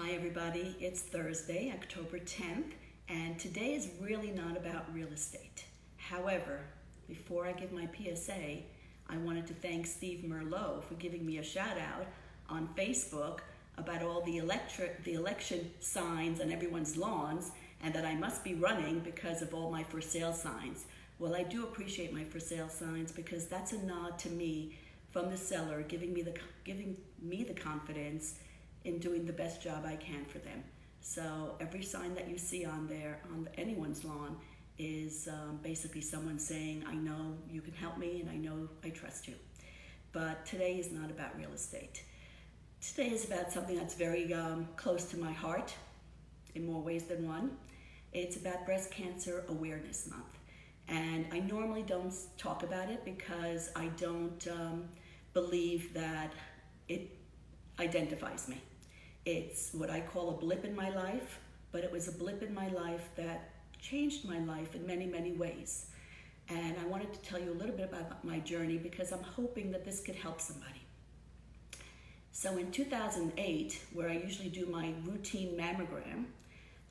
Hi everybody, it's Thursday, October 10th, and today is really not about real estate. However, before I give my PSA, I wanted to thank Steve Merlot for giving me a shout out on Facebook about all the election signs on everyone's lawns, and that I must be running because of all my for sale signs. Well, I do appreciate my for sale signs because that's a nod to me from the seller, giving me the confidence in doing the best job I can for them. So every sign that you see on there, on anyone's lawn, is basically someone saying, I know you can help me and I know I trust you. But today is not about real estate. Today is about something that's very close to my heart in more ways than one. It's about Breast Cancer Awareness Month. And I normally don't talk about it because I don't believe that it identifies me. It's what I call a blip in my life, but it was a blip in my life that changed my life in many, many ways. And I wanted to tell you a little bit about my journey because I'm hoping that this could help somebody. So in 2008, where I usually do my routine mammogram,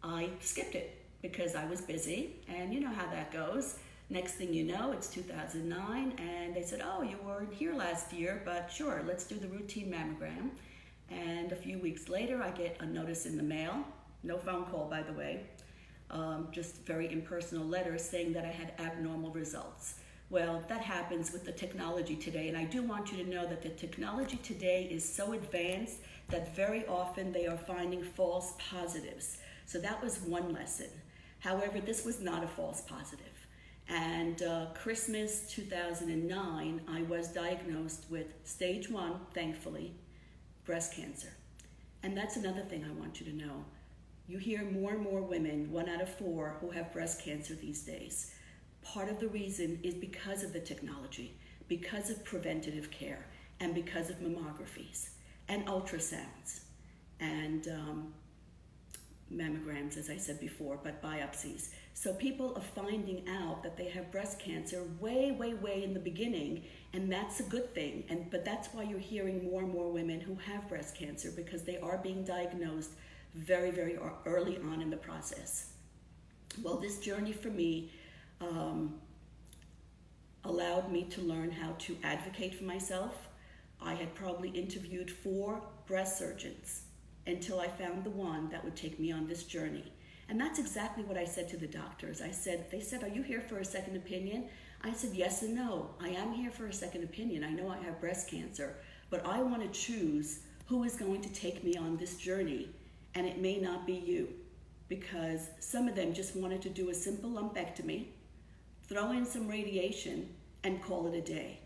I skipped it because I was busy, and you know how that goes. Next thing you know, it's 2009, and they said, oh, you weren't here last year, but sure, let's do the routine mammogram. And a few weeks later, I get a notice in the mail, no phone call, by the way, just very impersonal letter saying that I had abnormal results. Well, that happens with the technology today, and I do want you to know that the technology today is so advanced that very often they are finding false positives. So that was one lesson. However, this was not a false positive. And Christmas 2009, I was diagnosed with stage 1, thankfully, breast cancer. And that's another thing I want you to know. You hear more and more women, 1 out of 4, who have breast cancer these days. Part of the reason is because of the technology, because of preventative care, and because of mammographies and ultrasounds and mammograms, as I said before, but biopsies. So people are finding out that they have breast cancer way, way, way in the beginning, and that's a good thing. But that's why you're hearing more and more women who have breast cancer, because they are being diagnosed very, very early on in the process. Well, this journey for me allowed me to learn how to advocate for myself. I had probably interviewed 4 breast surgeons until I found the one that would take me on this journey. And that's exactly what I said to the doctors. They said, are you here for a second opinion? I said, yes and no. I am here for a second opinion. I know I have breast cancer, but I want to choose who is going to take me on this journey. And it may not be you, because some of them just wanted to do a simple lumpectomy, throw in some radiation, and call it a day.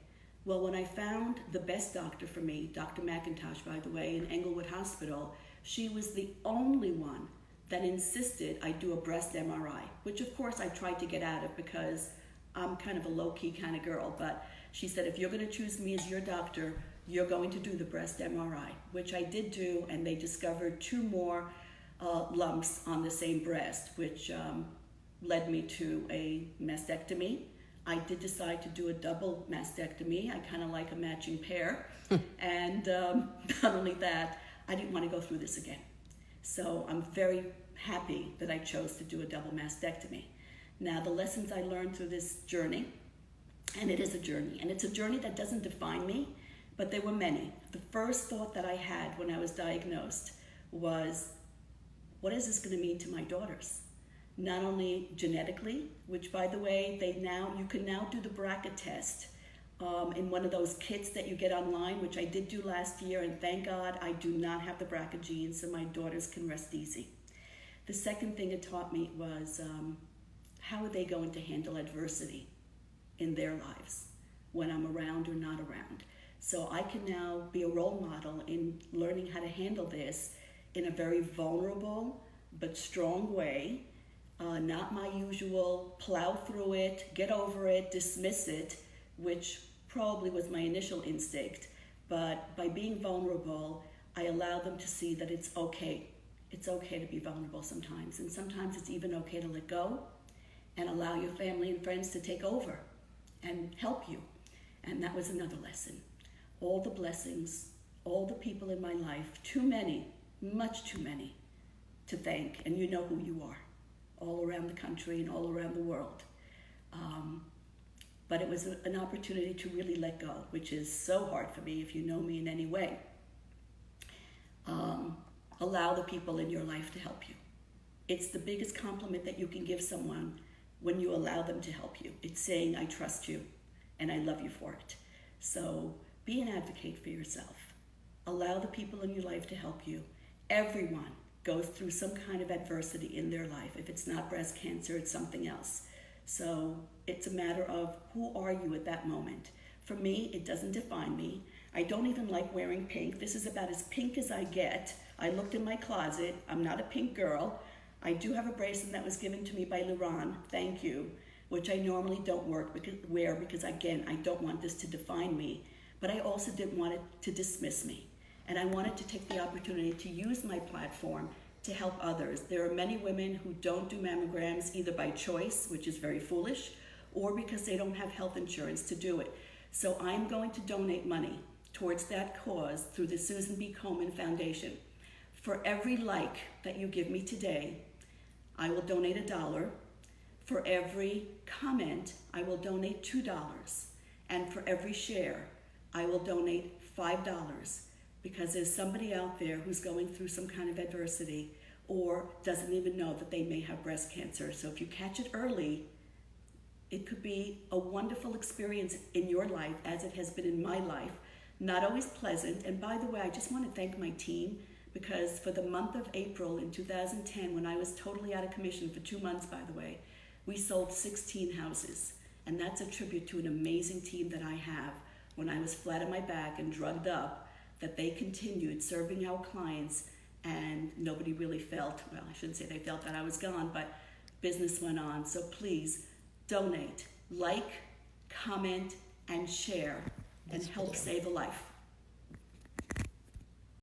Well, when I found the best doctor for me, Dr. McIntosh, by the way, in Englewood Hospital, she was the only one that insisted I do a breast MRI, which of course I tried to get out of because I'm kind of a low-key kind of girl. But she said, if you're going to choose me as your doctor, you're going to do the breast MRI, which I did do, and they discovered 2 more lumps on the same breast, which led me to a mastectomy. I did decide to do a double mastectomy. I kind of like a matching pair. And not only that, I didn't want to go through this again. So I'm very happy that I chose to do a double mastectomy. Now, the lessons I learned through this journey, and it is a journey, and it's a journey that doesn't define me, but there were many. The first thought that I had when I was diagnosed was, what is this going to mean to my daughters? Not only genetically, which by the way, you can now do the BRCA test in one of those kits that you get online, which I did do last year, and thank God I do not have the BRCA gene, so my daughters can rest easy. The second thing it taught me was how are they going to handle adversity in their lives when I'm around or not around. So I can now be a role model in learning how to handle this in a very vulnerable but strong way, not my usual plow through it, get over it, dismiss it, which probably was my initial instinct. But by being vulnerable, I allow them to see that it's okay. It's okay to be vulnerable sometimes, and sometimes it's even okay to let go and allow your family and friends to take over and help you. And that was another lesson. All the blessings, all the people in my life, too many much too many to thank, and you know who you are, all around the country and all around the world. But it was an opportunity to really let go, which is so hard for me if you know me in any way. Allow the people in your life to help you. It's the biggest compliment that you can give someone when you allow them to help you. It's saying, I trust you and I love you for it. So be an advocate for yourself. Allow the people in your life to help you. Everyone goes through some kind of adversity in their life. If it's not breast cancer, it's something else. So it's a matter of who are you at that moment. For me, it doesn't define me. I don't even like wearing pink. This is about as pink as I get. I looked in my closet. I'm not a pink girl. I do have a bracelet that was given to me by Luran, thank you, which I normally don't wear because, again, I don't want this to define me. But I also didn't want it to dismiss me. And I wanted to take the opportunity to use my platform to help others. There are many women who don't do mammograms either by choice, which is very foolish, or because they don't have health insurance to do it. So I'm going to donate money towards that cause through the Susan B. Komen Foundation. For every like that you give me today, I will donate $1. For every comment, I will donate $2. And for every share, I will donate $5. Because there's somebody out there who's going through some kind of adversity or doesn't even know that they may have breast cancer. So if you catch it early, it could be a wonderful experience in your life, as it has been in my life. Not always pleasant. And by the way, I just want to thank my team, because for the month of April in 2010, when I was totally out of commission for 2 months, by the way, we sold 16 houses. And that's a tribute to an amazing team that I have. When I was flat on my back and drugged up, that they continued serving our clients, and nobody really felt, well, I shouldn't say they felt that I was gone, but business went on. So please donate, like, comment, and share, and help save a life.